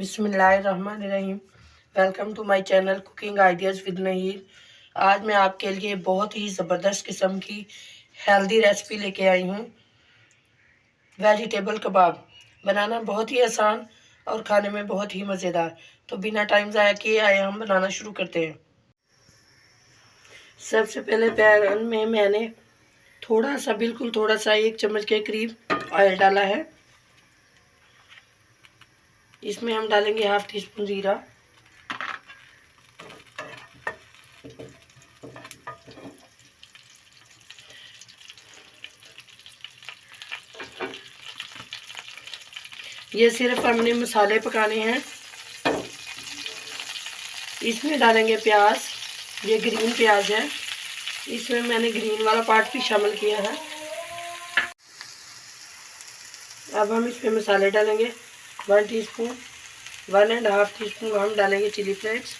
बिस्मिल्लाहिर्रहमानिर्रहीम। Welcome to my channel cooking ideas with Nahir. आज मैं आपके लिए बहुत ही ज़बरदस्त किस्म की हेल्दी रेसिपी लेके आई हूँ। वेजिटेबल कबाब बनाना बहुत ही आसान और खाने में बहुत ही मज़ेदार। तो बिना टाइम ज़ाया किए आए हम बनाना शुरू करते हैं। सबसे पहले पैन में मैंने बिल्कुल थोड़ा सा 1 चम्मच के करीब ऑयल डाला है। इसमें हम डालेंगे हाफ टी स्पून ज़ीरा, ये सिर्फ हमने मसाले पकाने हैं। इसमें डालेंगे प्याज, ये ग्रीन प्याज है, इसमें मैंने ग्रीन वाला पार्ट भी शामिल किया है। अब हम इसमें मसाले डालेंगे 1 टीस्पून, 1.5 टीस्पून हम डालेंगे चिली फ्लेक्स,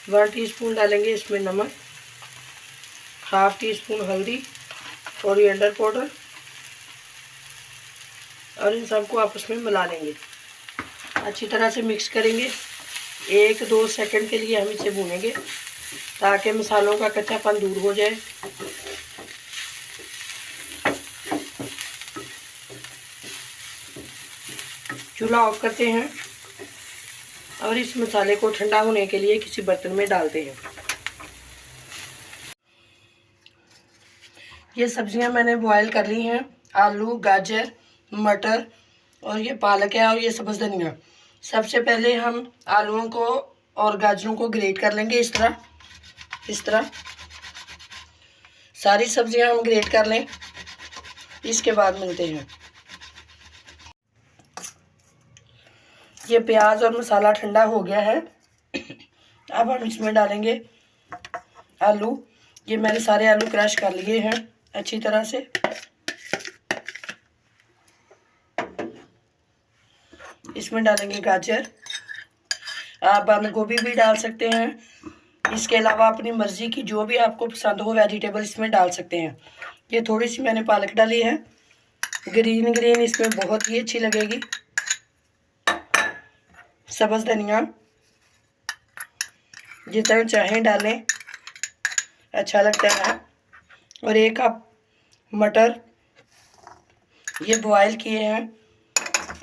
1 टीस्पून डालेंगे इसमें नमक, हाफ टी स्पून हल्दी, कोरिएंडर पाउडर, और इन सबको आपस में मिला लेंगे। अच्छी तरह से मिक्स करेंगे। 1-2 सेकंड के लिए हम इसे भूनेंगे ताकि मसालों का कच्चापन दूर हो जाए। चूल्हा ऑफ करते हैं और इस मसाले को ठंडा होने के लिए किसी बर्तन में डालते हैं। ये सब्जियां मैंने बॉयल कर ली हैं, आलू, गाजर, मटर और ये पालक है और ये सब्ज़ धनिया। सबसे पहले हम आलूओं को और गाजरों को ग्रेट कर लेंगे इस तरह सारी सब्जियां हम ग्रेट कर लें। इसके बाद मिलते हैं। ये प्याज और मसाला ठंडा हो गया है। अब हम इसमें डालेंगे आलू। ये मैंने सारे आलू क्रश कर लिए हैं अच्छी तरह से। इसमें डालेंगे गाजर, आप बंद गोभी भी डाल सकते हैं। इसके अलावा अपनी मर्ज़ी की जो भी आपको पसंद हो वेजिटेबल इसमें डाल सकते हैं। ये थोड़ी सी मैंने पालक डाली है, ग्रीन इसमें बहुत ही अच्छी लगेगी। सब्ज़ धनिया जितना चाहें डालें, अच्छा लगता है। और 1 कप मटर ये बॉयल किए हैं।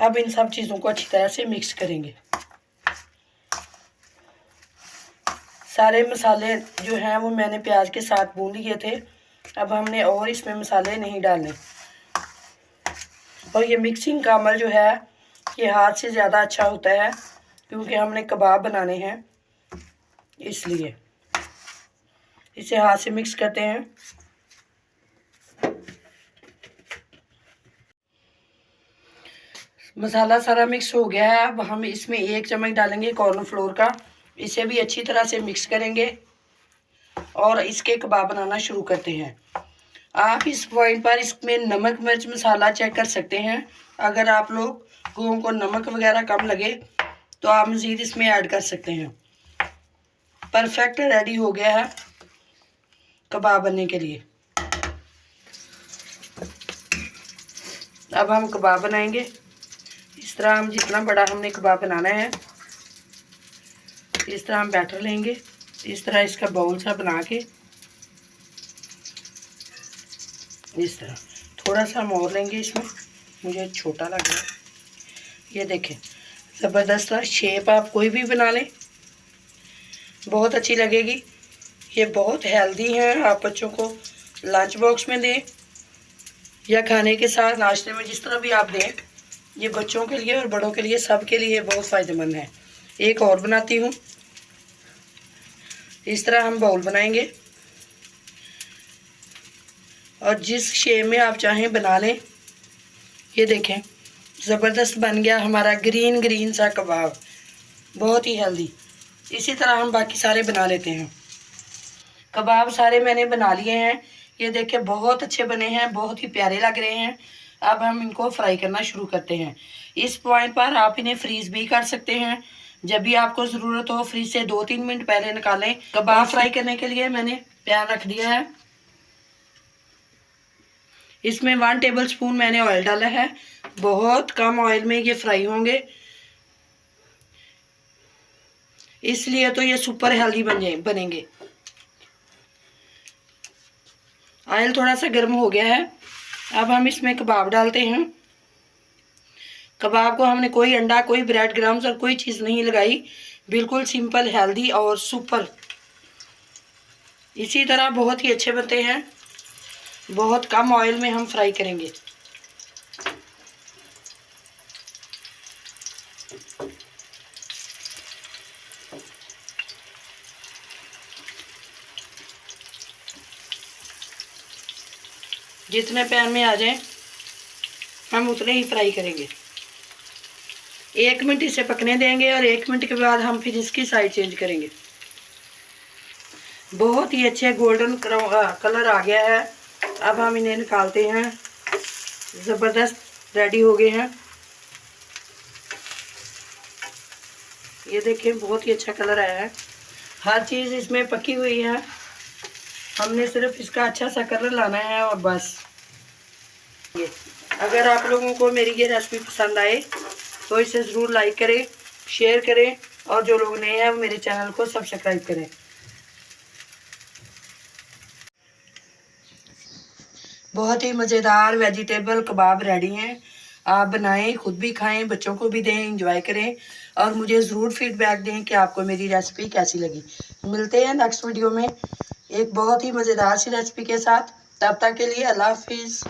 अब इन सब चीज़ों को अच्छी तरह से मिक्स करेंगे। सारे मसाले जो हैं वो मैंने प्याज के साथ भून लिए थे। अब हमने और इसमें मसाले नहीं डालने। और ये मिक्सिंग का अमल जो है ये हाथ से ज़्यादा अच्छा होता है क्योंकि हमने कबाब बनाने हैं, इसलिए इसे हाथ से मिक्स करते हैं। मसाला सारा मिक्स हो गया है। अब हम इसमें 1 चम्मच डालेंगे कॉर्नफ्लोर का। इसे भी अच्छी तरह से मिक्स करेंगे और इसके कबाब बनाना शुरू करते हैं। आप इस पॉइंट पर इसमें नमक मिर्च मसाला चेक कर सकते हैं। अगर आप लोगों को नमक वगैरह कम लगे तो आप मज़ीद इसमें ऐड कर सकते हैं। परफेक्ट रेडी हो गया है कबाब बनने के लिए। अब हम कबाब बनाएंगे इस तरह। हम जितना बड़ा हमने कबाब बनाना है इस तरह हम बैटर लेंगे। इस तरह इसका बाउल सा बना के इस तरह थोड़ा सा हम और लेंगे। इसमें मुझे छोटा लग रहा है। ये देखें ज़बरदस्त शेप। आप कोई भी बना लें बहुत अच्छी लगेगी। ये बहुत हेल्दी है। आप बच्चों को लंच बॉक्स में दें या खाने के साथ नाश्ते में, जिस तरह भी आप दें, ये बच्चों के लिए और बड़ों के लिए सब के लिए बहुत फ़ायदेमंद है। एक और बनाती हूँ। इस तरह हम बाउल बनाएंगे और जिस शेप में आप चाहें बना लें। ये देखें ज़बरदस्त बन गया हमारा ग्रीन सा कबाब, बहुत ही हेल्दी। इसी तरह हम बाकी सारे बना लेते हैं। कबाब सारे मैंने बना लिए हैं। ये देखें बहुत अच्छे बने हैं, बहुत ही प्यारे लग रहे हैं। अब हम इनको फ्राई करना शुरू करते हैं। इस पॉइंट पर आप इन्हें फ्रीज़ भी कर सकते हैं। जब भी आपको ज़रूरत हो फ्रीज से 2-3 मिनट पहले निकालें। कबाब फ्राई करने के लिए मैंने पैन रख दिया है। इसमें 1 टेबल स्पून मैंने ऑयल डाला है। बहुत कम ऑयल में ये फ्राई होंगे। इसलिए तो ये सुपर हेल्दी बनेंगे। ऑयल थोड़ा सा गर्म हो गया है। अब हम इसमें कबाब डालते हैं। कबाब को हमने कोई अंडा, कोई ब्रेड क्रम्स और कोई चीज़ नहीं लगाई, बिल्कुल सिंपल, हेल्दी और सुपर। इसी तरह बहुत ही अच्छे बनते हैं। बहुत कम ऑयल में हम फ्राई करेंगे। जितने पैन में आ जाए हम उतने ही फ्राई करेंगे। 1 मिनट इसे पकने देंगे और 1 मिनट के बाद हम फिर इसकी साइड चेंज करेंगे। बहुत ही अच्छे गोल्डन कलर आ गया है। अब हम इन्हें निकालते हैं। ज़बरदस्त रेडी हो गए हैं। ये देखिए बहुत ही अच्छा कलर आया है। हर चीज़ इसमें पकी हुई है। हमने सिर्फ इसका अच्छा सा कलर लाना है और बस। अगर आप लोगों को मेरी ये रेसिपी पसंद आए तो इसे ज़रूर लाइक करें, शेयर करें और जो लोग नए हैं वो मेरे चैनल को सब्सक्राइब करें। बहुत ही मज़ेदार वेजिटेबल कबाब रेडी हैं। आप बनाएं, खुद भी खाएं, बच्चों को भी दें, एंजॉय करें और मुझे ज़रूर फीडबैक दें कि आपको मेरी रेसिपी कैसी लगी। मिलते हैं नेक्स्ट वीडियो में एक बहुत ही मज़ेदार सी रेसिपी के साथ। तब तक के लिए अल्लाह हाफिज़।